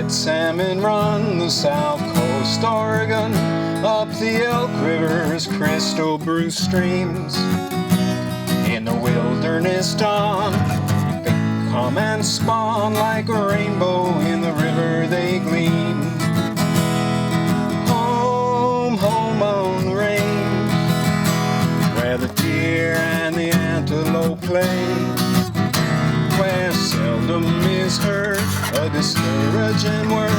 red salmon run the south coast Oregon, up the Elk River's crystal blue streams. In the wilderness dawn, they come and spawn like a rainbow in the river they gleam. Home, home on the range, where the deer and the antelope play, where seldom is heard a discouraging word,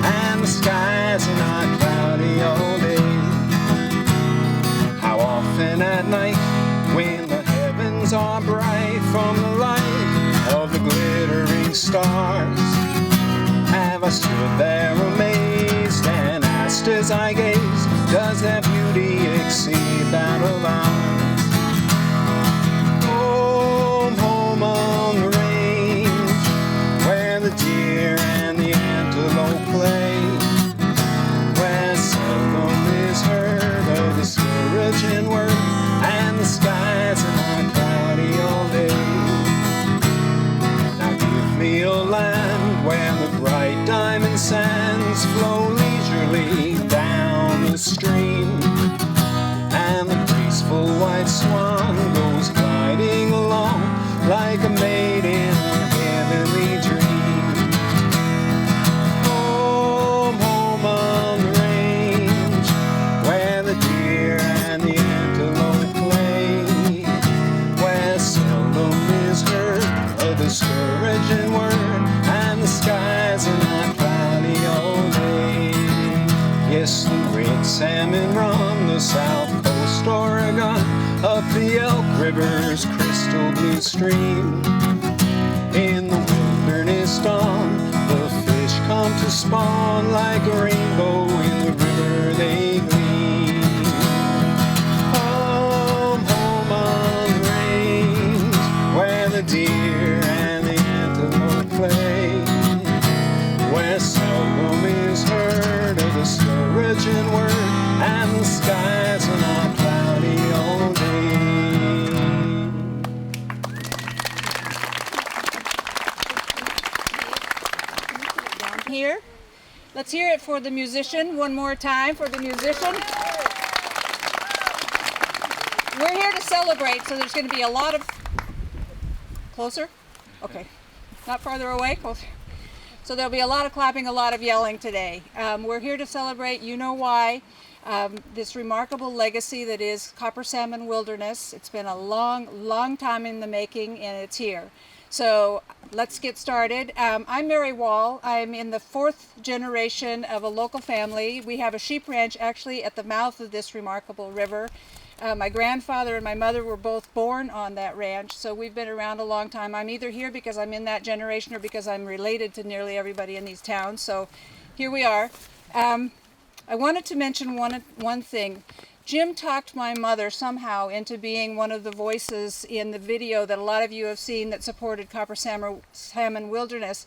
and the skies are not cloudy all day. How often at night, when the heavens are bright from the light of the glittering stars, have I stood there amazed and asked as I gaze, does that beauty exceed that of ours? Home, home on the range, where the deer and the antelope play, where seldom is heard a discouraging word, and the skies are not cloudy all day. Now give me a land where the bright diamond sands flow leisurely down the stream, and the graceful white swan goes gliding along like a maid in a heavenly dream. Home, home on the range, where the deer and the antelope play, where seldom is heard a discouraging word, and the skies are not cloudy all day. Yes, the red salmon run the south coast Oregon, up the Elk River's crystal blue stream. In the wilderness dawn, the fish come to spawn like a rainbow in the river they gleam. Home, home on the range, where the deer and the antelope play, where seldom is heard a discouraging word, and the skies are not cloudy all day. Down here. Let's hear it for the musician one more time for the musician. We're here to celebrate, so there's going to be a lot of... Closer? Okay. Not farther away? Closer. So there'll be a lot of clapping, a lot of yelling today. We're here to celebrate, you know why, this remarkable legacy that is Copper Salmon Wilderness. It's been a long, long time in the making, and it's here. So let's get started. I'm Mary Wall. I'm in the 4th generation of a local family. We have a sheep ranch actually at the mouth of this remarkable river. My grandfather and my mother were both born on that ranch, so we've been around a long time. I'm either here because I'm in that generation or because I'm related to nearly everybody in these towns, so here we are. I wanted to mention one thing. Jim talked my mother somehow into being one of the voices in the video that a lot of you have seen that supported Copper Salmon Wilderness.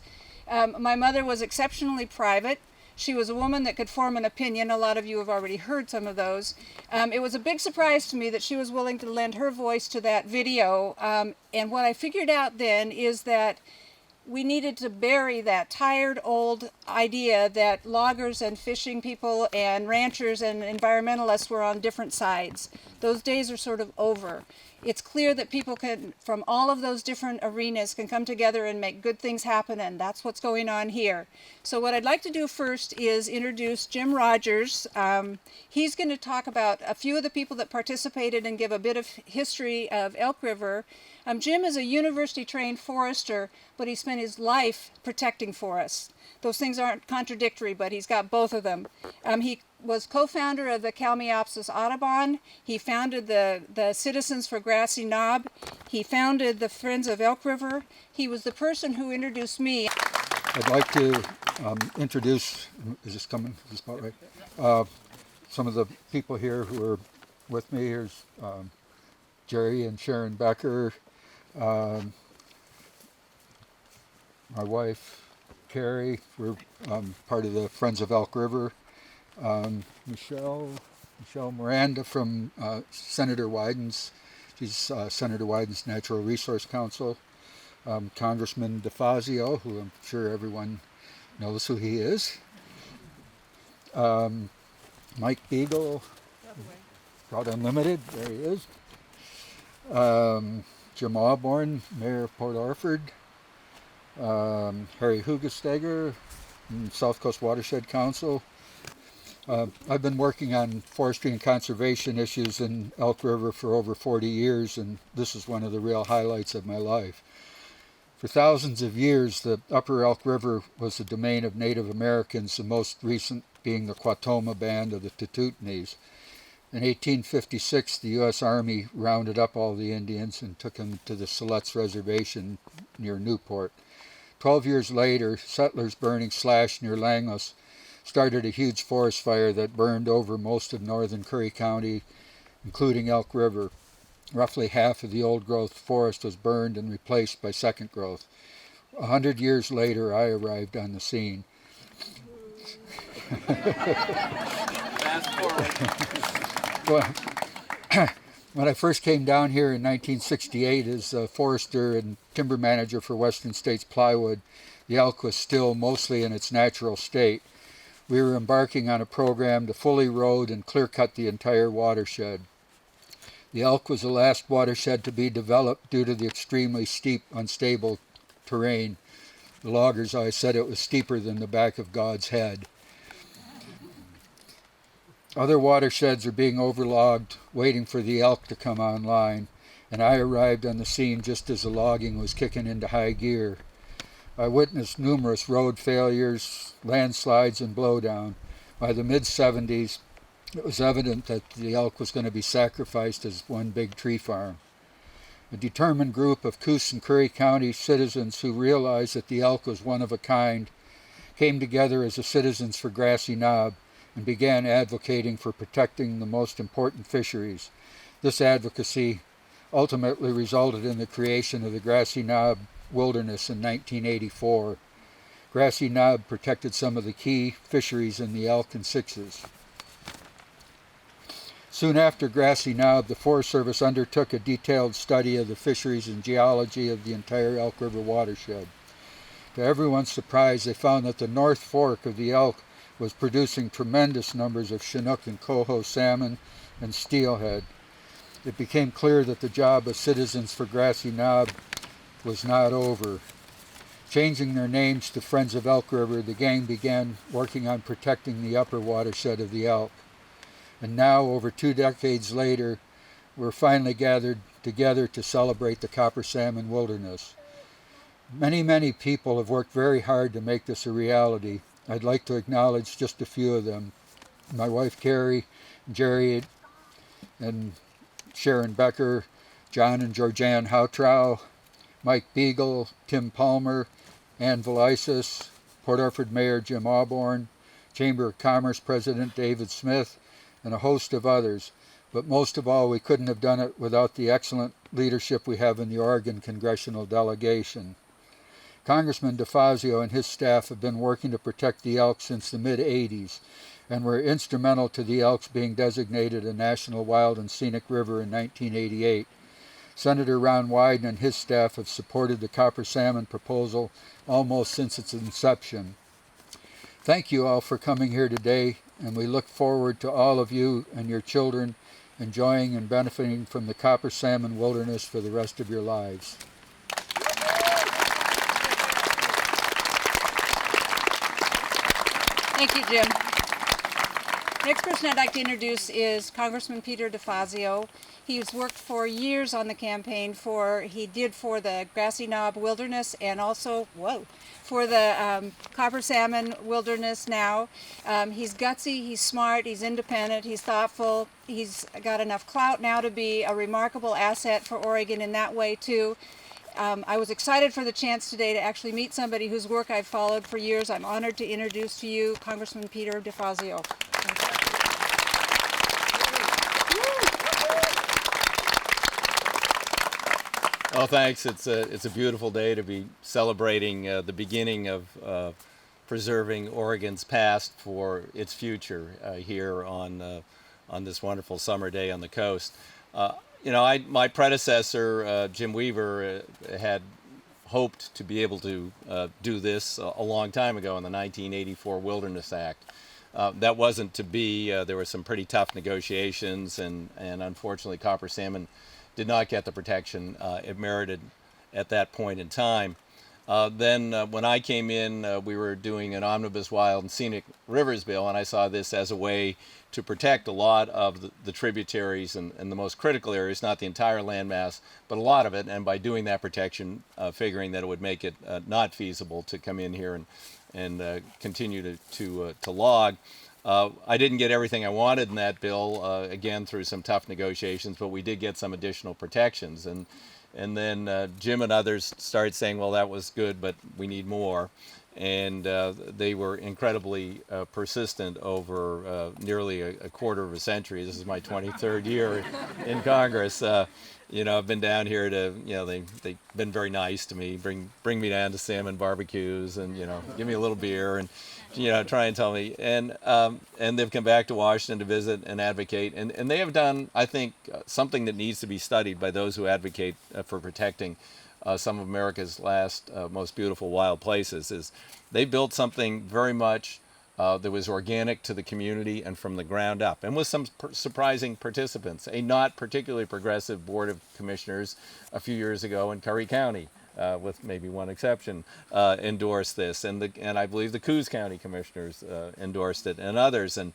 My mother was exceptionally private. She was a woman that could form an opinion. A lot of you have already heard some of those. It was a big surprise to me that she was willing to lend her voice to that video. And what I figured out then is that we needed to bury that tired old idea that loggers and fishing people and ranchers and environmentalists were on different sides. Those days are sort of over. It's clear that people can, from all of those different arenas, can come together and make good things happen, and that's what's going on here. So what I'd like to do first is introduce Jim Rogers. He's going to talk about a few of the people that participated and give a bit of history of Elk River. Jim is a university-trained forester, but he spent his life protecting forests. Those things aren't contradictory, but he's got both of them. He was co-founder of the Kalmiopsis Audubon. He founded the Citizens for Grassy Knob. He founded the Friends of Elk River. He was the person who introduced me. I'd like to introduce, is this coming, is this about right? Some of the people here who are with me. Here's Jerry and Sharon Becker, my wife, Carrie. We're part of the Friends of Elk River. Michelle Miranda from Senator Wyden's. She's Senator Wyden's Natural Resource Council. Congressman DeFazio, who I'm sure everyone knows who he is. Mike Beagle, Route Unlimited, there he is. Jim Osborne, Mayor of Port Orford. Harry Hugesteger, South Coast Watershed Council. I've been working on forestry and conservation issues in Elk River for over 40 years, and this is one of the real highlights of my life. For thousands of years, the upper Elk River was the domain of Native Americans, the most recent being the Quatoma Band of the Tututnis. In 1856, the U.S. Army rounded up all the Indians and took them to the Siletz Reservation near Newport. 12 years later, settlers burning slash near Langlos started a huge forest fire that burned over most of northern Curry County, including Elk River. Roughly half of the old-growth forest was burned and replaced by second growth. 100 years later, I arrived on the scene. Fast forward. When I first came down here in 1968 as a forester and timber manager for Western States Plywood, the elk was still mostly in its natural state. We were embarking on a program to fully road and clear-cut the entire watershed. The elk was the last watershed to be developed due to the extremely steep, unstable terrain. The loggers always said it was steeper than the back of God's head. Other watersheds are being overlogged, waiting for the elk to come online, and I arrived on the scene just as the logging was kicking into high gear. I witnessed numerous road failures, landslides, and blowdown. By the mid-70s, it was evident that the elk was going to be sacrificed as one big tree farm. A determined group of Coos and Curry County citizens who realized that the elk was one of a kind came together as the Citizens for Grassy Knob and began advocating for protecting the most important fisheries. This advocacy ultimately resulted in the creation of the Grassy Knob Wilderness in 1984. Grassy Knob protected some of the key fisheries in the elk and sixes. Soon after Grassy Knob, the Forest Service undertook a detailed study of the fisheries and geology of the entire Elk River watershed. To everyone's surprise, they found that the North Fork of the Elk was producing tremendous numbers of Chinook and coho salmon and steelhead. It became clear that the job of Citizens for Grassy Knob was not over. Changing their names to Friends of Elk River, the gang began working on protecting the upper watershed of the elk. And now, over 2 decades later, we're finally gathered together to celebrate the Copper Salmon Wilderness. Many people have worked very hard to make this a reality. I'd like to acknowledge just a few of them. My wife Carrie, Jerry and Sharon Becker, John and Georgianne Houtrow, Mike Beagle, Tim Palmer, Ann Velisis, Port Orford Mayor Jim Osborne, Chamber of Commerce President David Smith, and a host of others. But most of all, we couldn't have done it without the excellent leadership we have in the Oregon Congressional Delegation. Congressman DeFazio and his staff have been working to protect the elk since the mid-'80s, and were instrumental to the elks being designated a National Wild and Scenic River in 1988. Senator Ron Wyden and his staff have supported the Copper Salmon proposal almost since its inception. Thank you all for coming here today, and we look forward to all of you and your children enjoying and benefiting from the Copper Salmon Wilderness for the rest of your lives. Thank you, Jim. Next person I'd like to introduce is Congressman Peter DeFazio. He's worked for years on the campaign for the Grassy Knob Wilderness and also, for the Copper Salmon Wilderness now. He's gutsy, he's smart, he's independent, he's thoughtful. He's got enough clout now to be a remarkable asset for Oregon in that way too. I was excited for the chance today to actually meet somebody whose work I've followed for years. I'm honored to introduce to you Congressman Peter DeFazio. Well, thanks. It's a beautiful day to be celebrating the beginning of preserving Oregon's past for its future here on this wonderful summer day on the coast. My predecessor, Jim Weaver, had hoped to be able to do this a long time ago in the 1984 Wilderness Act. That wasn't to be. There were some pretty tough negotiations, and unfortunately copper salmon did not get the protection it merited at that point in time. Then when I came in, we were doing an omnibus wild and scenic rivers bill, and I saw this as a way to protect a lot of the tributaries and the most critical areas, not the entire landmass, but a lot of it. And by doing that protection, figuring that it would make it not feasible to come in here and continue to log. I didn't get everything I wanted in that bill, again, through some tough negotiations, but we did get some additional protections. And then Jim and others started saying, well, that was good, but we need more. And they were incredibly persistent over nearly a quarter of a century. This is my 23rd year in Congress. You know, I've been down here to, you know, they've been very nice to me, bring me down to salmon barbecues and, you know, give me a little beer and, you know, try and tell me. And they've come back to Washington to visit and advocate. And they have done, I think, something that needs to be studied by those who advocate for protecting some of America's last most beautiful wild places. Is they built something very much that was organic to the community and from the ground up, and with some surprising participants. A not particularly progressive board of commissioners a few years ago in Curry County, with maybe one exception, endorsed this, and I believe the Coos County commissioners endorsed it, and others, and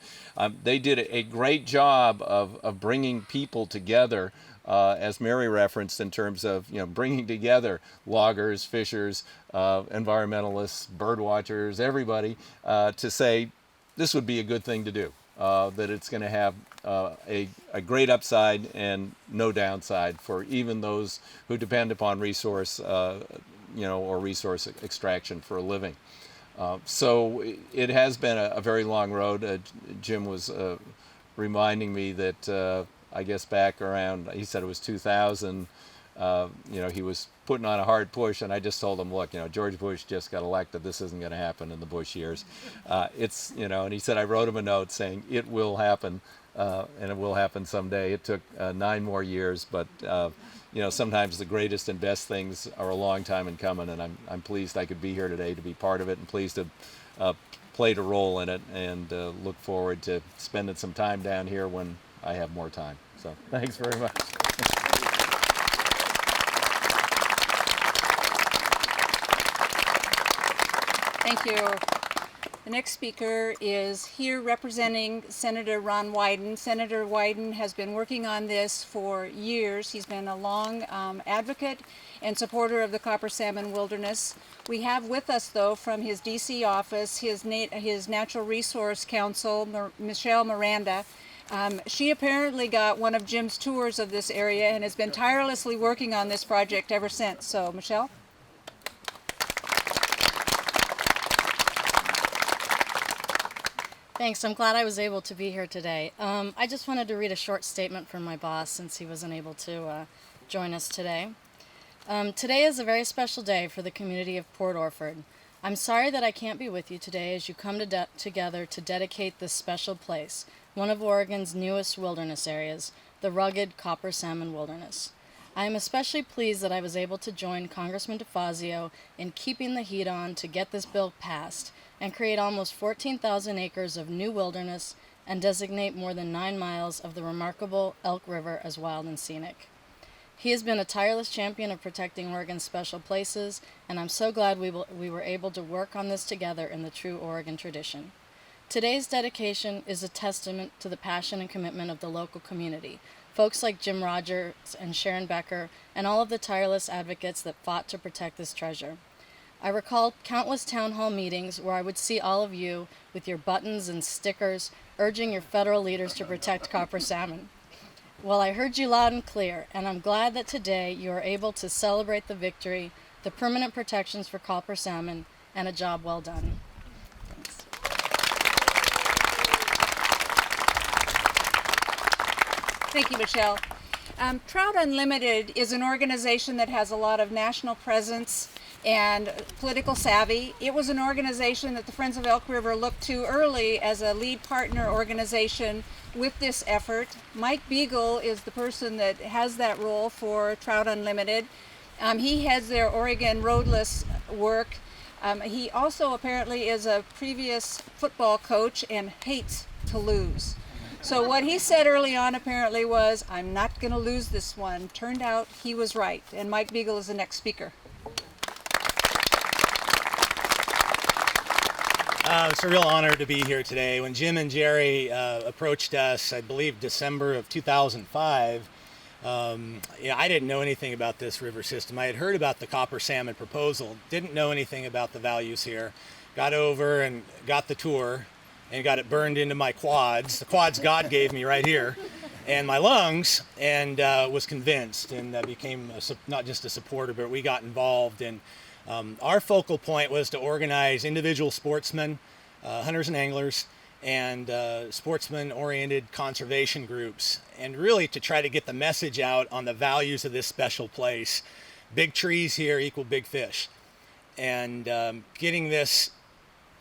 they did a great job of bringing people together. As Mary referenced, in terms of, you know, bringing together loggers, fishers, environmentalists, bird watchers, everybody, to say this would be a good thing to do. That it's going to have a great upside and no downside for even those who depend upon resource, you know, or resource extraction for a living. So it has been a very long road. Jim was reminding me that. I guess back around, he said it was 2000, you know, he was putting on a hard push, and I just told him, look, you know, George Bush just got elected. This isn't going to happen in the Bush years. It's, you know, and he said, I wrote him a note saying it will happen, and it will happen someday. It took 9 more years, but, you know, sometimes the greatest and best things are a long time in coming, and I'm pleased I could be here today to be part of it, and pleased to played a role in it, and look forward to spending some time down here when I have more time. So thanks very much. Thank you. The next speaker is here representing Senator Ron Wyden. Senator Wyden has been working on this for years. He's been a long advocate and supporter of the Copper Salmon Wilderness. We have with us, though, from his D.C. office, his Natural Resource Counsel, Michelle Miranda. She apparently got one of Jim's tours of this area and has been tirelessly working on this project ever since. So, Michelle? Thanks. I'm glad I was able to be here today. I just wanted to read a short statement from my boss since he wasn't able to join us today. Today is a very special day for the community of Port Orford. I'm sorry that I can't be with you today as you come together to dedicate this special place, one of Oregon's newest wilderness areas, the rugged Copper Salmon Wilderness. I am especially pleased that I was able to join Congressman DeFazio in keeping the heat on to get this bill passed and create almost 14,000 acres of new wilderness and designate more than 9 miles of the remarkable Elk River as wild and scenic. He has been a tireless champion of protecting Oregon's special places, and I'm so glad we were able to work on this together in the true Oregon tradition. Today's dedication is a testament to the passion and commitment of the local community, folks like Jim Rogers and Sharon Becker, and all of the tireless advocates that fought to protect this treasure. I recall countless town hall meetings where I would see all of you with your buttons and stickers urging your federal leaders to protect copper salmon. Well, I heard you loud and clear, and I'm glad that today you are able to celebrate the victory, the permanent protections for copper salmon, and a job well done. Thanks. Thank you, Michelle. Trout Unlimited is an organization that has a lot of national presence and political savvy. It was an organization that the Friends of Elk River looked to early as a lead partner organization with this effort. Mike Beagle is the person that has that role for Trout Unlimited. He heads their Oregon roadless work. He also apparently is a previous football coach and hates to lose. So what he said early on apparently was, I'm not going to lose this one. Turned out he was right. And Mike Beagle is the next speaker. It's a real honor to be here today. When Jim and Jerry approached us, I believe December of 2005, I didn't know anything about this river system. I had heard about the copper salmon proposal, didn't know anything about the values here. Got over and got the tour and got it burned into my quads, the quads God gave me right here, and my lungs, and was convinced and became not just a supporter, but we got involved. And our focal point was to organize individual sportsmen, hunters and anglers, and sportsman-oriented conservation groups, and really to try to get the message out on the values of this special place. Big trees here equal big fish. And getting this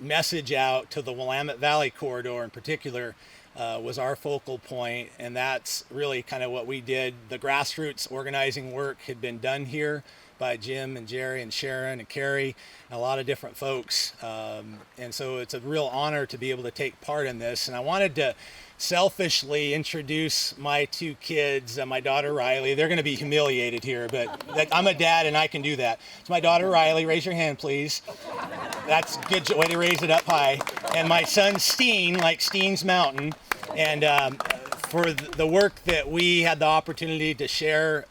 message out to the Willamette Valley corridor in particular was our focal point, and that's really kind of what we did. The grassroots organizing work had been done here by Jim and Jerry and Sharon and Carrie and a lot of different folks, and so it's a real honor to be able to take part in this. And I wanted to selfishly introduce my two kids, my daughter Riley. They're going to be humiliated here, but I'm a dad and I can do that. It's my daughter Riley. Raise your hand, please. That's a good way to raise it up high. And my son Steen, like Steen's Mountain, and for the work that we had the opportunity to share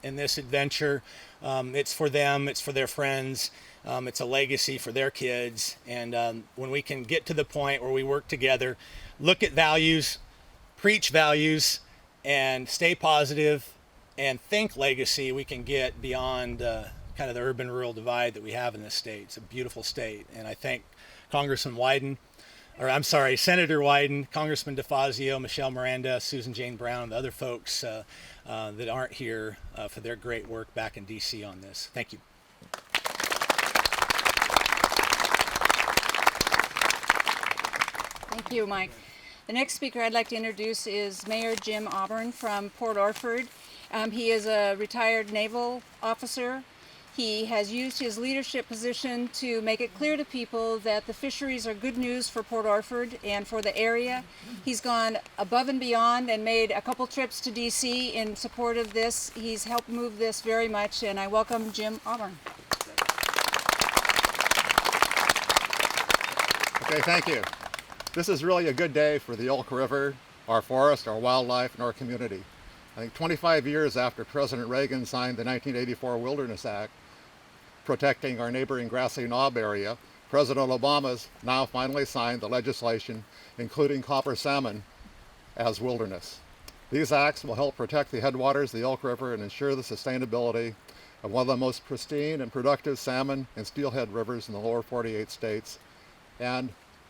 in this adventure. It's for them, it's for their friends, it's a legacy for their kids. And when we can get to the point where we work together, look at values, preach values, and stay positive and think legacy, we can get beyond kind of the urban-rural divide that we have in this state. It's a beautiful state. And I thank Senator Wyden, Congressman DeFazio, Michelle Miranda, Susan Jane Brown, and the other folks that aren't here for their great work back in D.C. on this. Thank you. Thank you, Mike. The next speaker I'd like to introduce is Mayor Jim Auburn from Port Orford. He is a retired naval officer. He has used his leadership position to make it clear to people that the fisheries are good news for Port Orford and for the area. He's gone above and beyond and made a couple trips to D.C. in support of this. He's helped move this very much, and I welcome Jim Auburn. Okay, thank you. This is really a good day for the Elk River, our forest, our wildlife, and our community. I think 25 years after President Reagan signed the 1984 Wilderness Act, protecting our neighboring grassy knob area, President Obama's now finally signed the legislation including copper salmon as wilderness. These acts will help protect the headwaters of the Elk River and ensure the sustainability of one of the most pristine and productive salmon and steelhead rivers in the lower 48 states and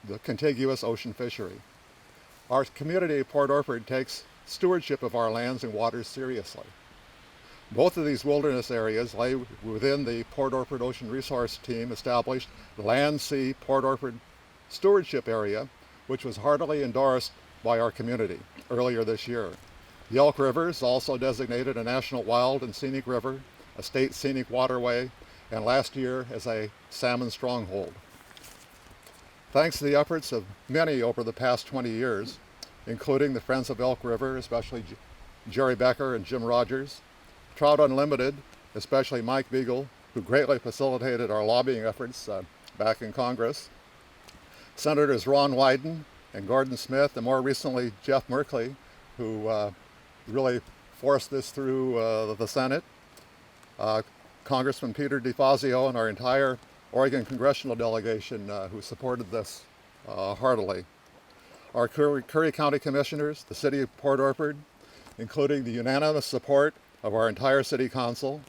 the contiguous ocean fishery. Our community of Port Orford takes stewardship of our lands and waters seriously. Both of these wilderness areas lay within the Port Orford Ocean Resource Team established Land Sea Port Orford Stewardship Area, which was heartily endorsed by our community earlier this year. The Elk River is also designated a National Wild and Scenic River, a State Scenic Waterway, and last year as a Salmon Stronghold. Thanks to the efforts of many over the past 20 years, including the Friends of Elk River, especially Jerry Becker and Jim Rogers, Trout Unlimited, especially Mike Beagle, who greatly facilitated our lobbying efforts back in Congress, Senators Ron Wyden and Gordon Smith, and more recently Jeff Merkley, who really forced this through the Senate, Congressman Peter DeFazio and our entire Oregon congressional delegation who supported this heartily. Our Curry County Commissioners, the City of Port Orford, including the unanimous support of our entire City Council,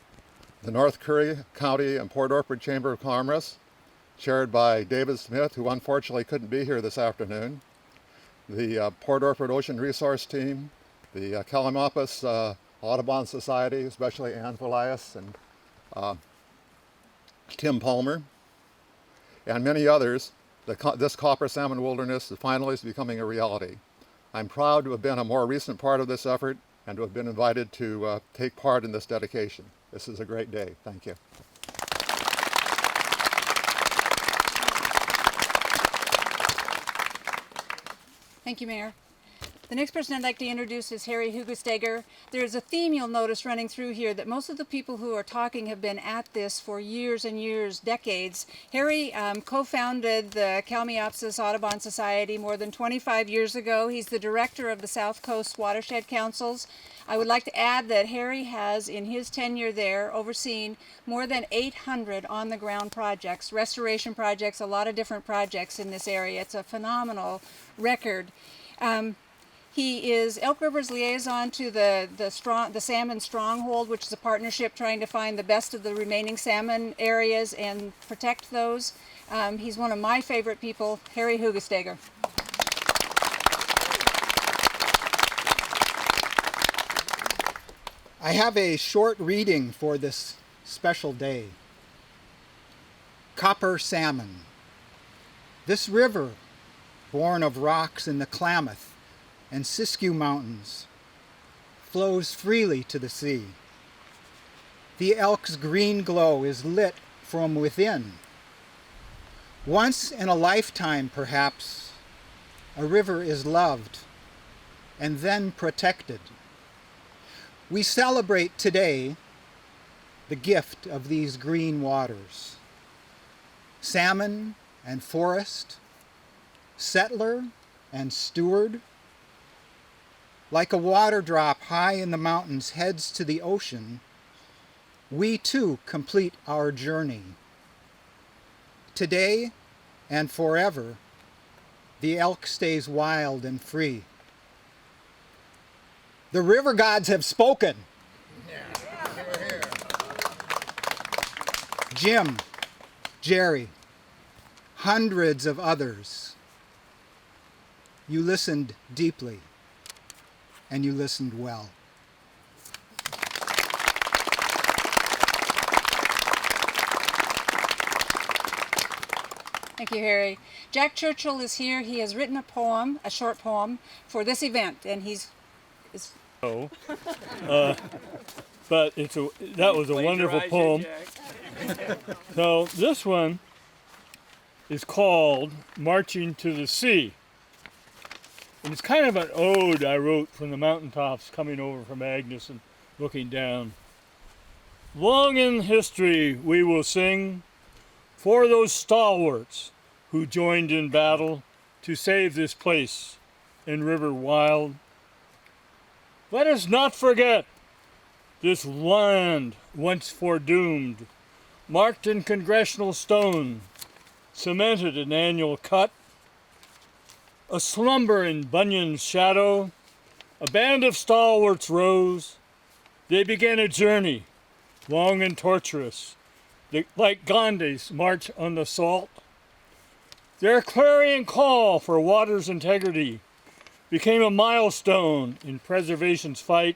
the North Curry County and Port Orford Chamber of Commerce, chaired by David Smith, who unfortunately couldn't be here this afternoon, the Port Orford Ocean Resource Team, the Kalamapas Audubon Society, especially Ann Valias and Tim Palmer, and many others. This Copper Salmon Wilderness finally is becoming a reality. I'm proud to have been a more recent part of this effort and to have been invited to take part in this dedication. This is a great day. Thank you. Thank you, Mayor. The next person I'd like to introduce is Harry Hugesteger. There's a theme you'll notice running through here that most of the people who are talking have been at this for years and years, decades. Harry co-founded the Kalmiopsis Audubon Society more than 25 years ago. He's the director of the South Coast Watershed Councils. I would like to add that Harry has, in his tenure there, overseen more than 800 on-the-ground projects, restoration projects, a lot of different projects in this area. It's a phenomenal record. He is Elk River's liaison to the Salmon Stronghold, which is a partnership trying to find the best of the remaining salmon areas and protect those. He's one of my favorite people, Harry Hugesteger. I have a short reading for this special day. Copper salmon. This river, born of rocks in the Klamath and Siskiyou Mountains, flows freely to the sea. The elk's green glow is lit from within. Once in a lifetime, perhaps, a river is loved and then protected. We celebrate today the gift of these green waters. Salmon and forest, settler and steward. Like a water drop high in the mountains heads to the ocean, we too complete our journey. Today and forever, the elk stays wild and free. The river gods have spoken. Jim, Jerry, hundreds of others. You listened deeply, and you listened well. Thank you, Harry. Jack Churchill is here. He has written a poem, a short poem, for this event, and but that was a wonderful poem. So this one is called Marching to the Sea. And it's kind of an ode I wrote from the mountaintops coming over from Agnes and looking down. Long in history we will sing for those stalwarts who joined in battle to save this place and river wild. Let us not forget this land once foredoomed, marked in congressional stone, cemented in annual cut. A slumber in Bunyan's shadow, a band of stalwarts rose. They began a journey, long and tortuous, like Gandhi's march on the salt. Their clarion call for water's integrity became a milestone in preservation's fight.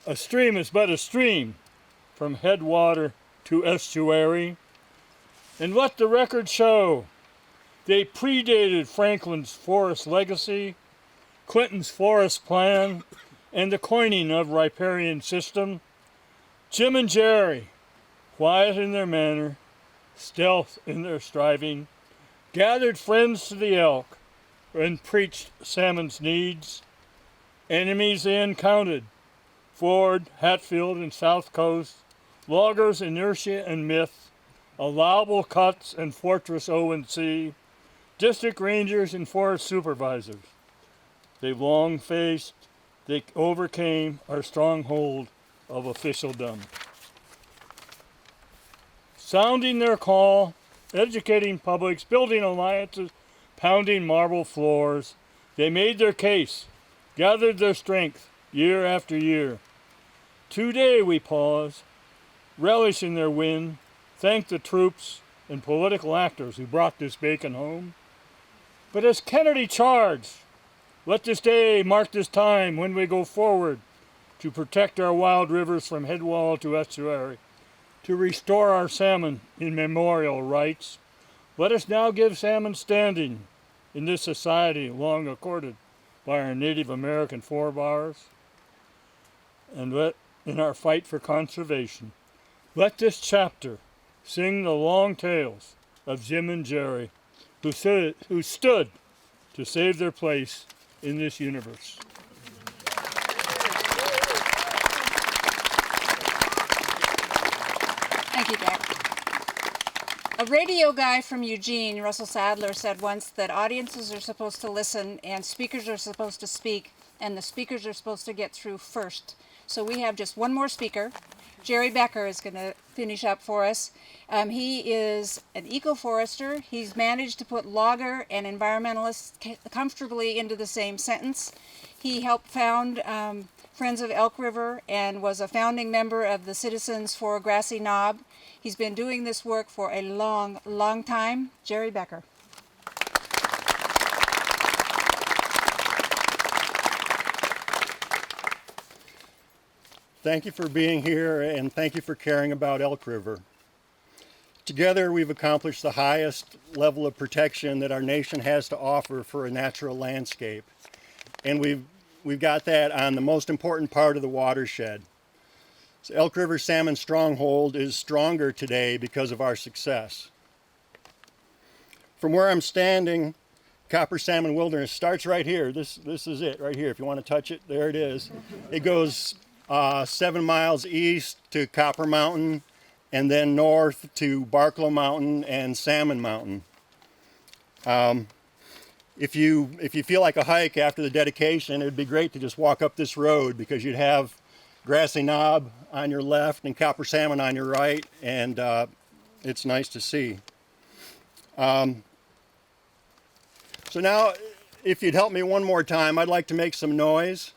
A stream is but a stream, from headwater to estuary. And let the record show, they predated Franklin's forest legacy, Clinton's forest plan, and the coining of riparian system. Jim and Jerry, quiet in their manner, stealth in their striving, gathered friends to the elk and preached salmon's needs. Enemies they encountered, Ford, Hatfield, and South Coast, loggers, inertia and myth, allowable cuts and Fortress O&C, district rangers and forest supervisors. They long faced, they overcame our stronghold of officialdom. Sounding their call, educating publics, building alliances, pounding marble floors, they made their case, gathered their strength year after year. Today we pause, relish in their win, thank the troops and political actors who brought this bacon home. But as Kennedy charged, let this day mark this time when we go forward to protect our wild rivers from headwall to estuary, to restore our salmon in memorial rights. Let us now give salmon standing in this society long accorded by our Native American forebears. And let, in our fight for conservation, Let this chapter sing the long tales of Jim and Jerry, who stood to save their place in this universe. Thank you, Jack. A radio guy from Eugene, Russell Sadler, said once that audiences are supposed to listen and speakers are supposed to speak, and the speakers are supposed to get through first. So we have just one more speaker. Jerry Becker is going to finish up for us. He is an eco-forester. He's managed to put logger and environmentalist comfortably into the same sentence. He helped found Friends of Elk River and was a founding member of the Citizens for Grassy Knob. He's been doing this work for a long, long time. Jerry Becker. Thank you for being here, and thank you for caring about Elk River. Together, we've accomplished the highest level of protection that our nation has to offer for a natural landscape. And we've got that on the most important part of the watershed. So Elk River Salmon Stronghold is stronger today because of our success. From where I'm standing, Copper Salmon Wilderness starts right here. This is it right here. If you want to touch it, there it is. It goes 7 miles east to Copper Mountain, and then north to Barklow Mountain and Salmon Mountain. If you feel like a hike after the dedication, it would be great to just walk up this road, because you'd have Grassy Knob on your left and Copper Salmon on your right, and it's nice to see. So now, if you'd help me one more time, I'd like to make some noise.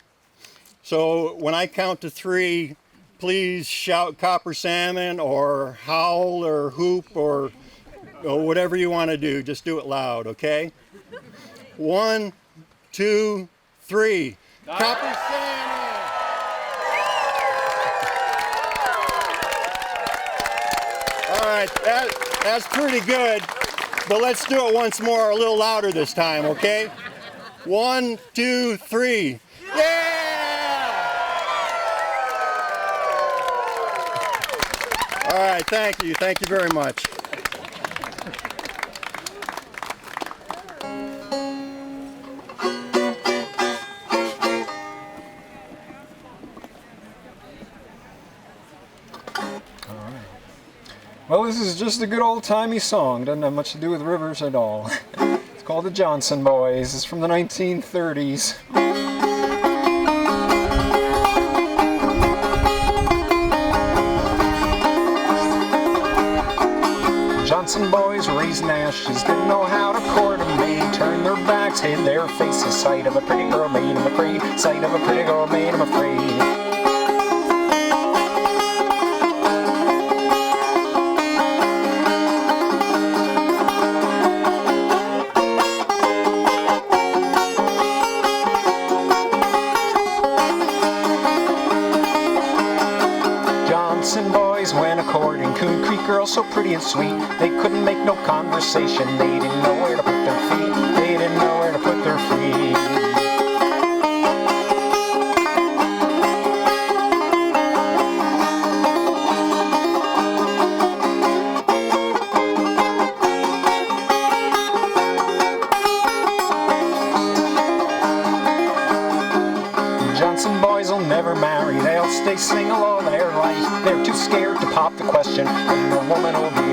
So when I count to 3, please shout Copper Salmon or howl or hoop or whatever you want to do. Just do it loud, okay? 1, 2, 3. Copper Salmon! All right, that's pretty good, but let's do it once more, a little louder this time, okay? 1, 2, 3. Yeah! All right, thank you very much. Well, this is just a good old-timey song. Doesn't have much to do with rivers at all. It's called the Johnson Boys. It's from the 1930s. Johnson boys raising ashes, didn't know how to court a maid. Turned their backs, hid their faces. Sight of a pretty girl made them afraid. Sight of a pretty girl made them afraid. Johnson boys went a-courting, Coon Creek girls so pretty and sweet. They couldn't make no conversation, they didn't know where to put their feet. They didn't know where to put their feet. Johnson boys will never marry, they'll stay single all their life. They're too scared to pop the question, and the woman will be